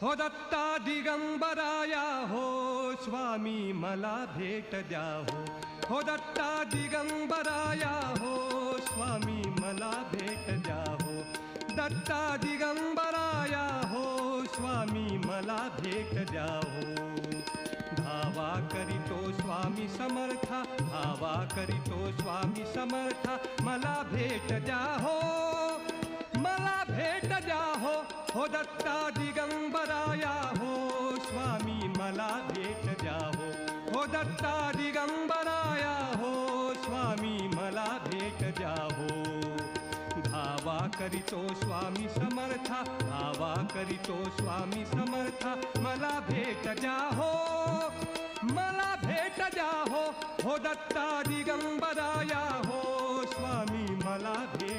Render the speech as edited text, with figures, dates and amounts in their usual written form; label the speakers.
Speaker 1: हो दत्ता दिगंबराया हो स्वामी मला भेट द्या हो दत्ता दिगंबराया हो स्वामी मला भेट द्या हो दत्ता दिगंबराया हो स्वामी मला भेट द्या हो धावा करीतो स्वामी समर्था धावा करीतो स्वामी समर्था मला भेट द्या हो मला भेट द्या हो दत्ता दिगंबराया हो स्वामी मला भेट द्या हो दत्ता दिगंबराया हो स्वामी मला भेट द्या हो धावा करीतो स्वामी समर्था धावा करीतो स्वामी समर्था मला भेट द्या हो मला भेट द्या हो दत्ता दिगंबराया हो स्वामी मला भेट